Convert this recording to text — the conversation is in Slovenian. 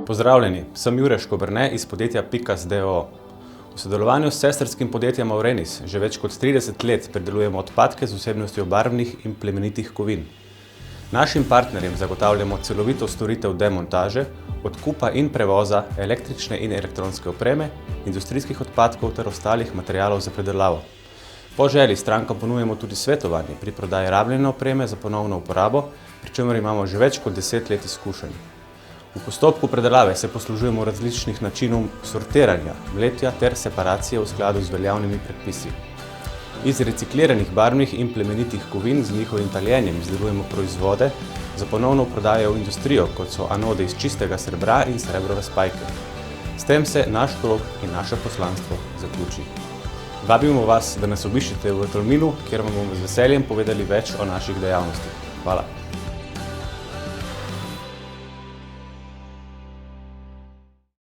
Pozdravljeni, sem Jure Škoberne iz podjetja Pikas d.o.o. V sodelovanju s sestrskim podjetjem Aurenis že več kot 30 let predelujemo odpadke z vsebnostjo barvnih in plemenitih kovin. Našim partnerjem zagotavljamo celovito storitev demontaže, odkupa in prevoza električne in elektronske opreme, industrijskih odpadkov ter ostalih materialov za predelavo. Po želji strankam ponujamo tudi svetovanje pri prodaji rabljene opreme za ponovno uporabo, pri čemer imamo že več kot 10 let izkušenj. V postopku predelave se poslužujemo različnih načinov sortiranja, mletja ter separacije v skladu z veljavnimi predpisi. Iz recikliranih barvnih in plemenitih kovin z njihovim taljenjem izdelujemo proizvode za ponovno prodajo v industrijo, kot so anode iz čistega srebra in srebrove spajke. S tem se naš krog in naše poslanstvo zaključi. Vabimo vas, da nas obiščete v Tolminu, kjer vam bomo z veseljem povedali več o naših dejavnostih. Hvala!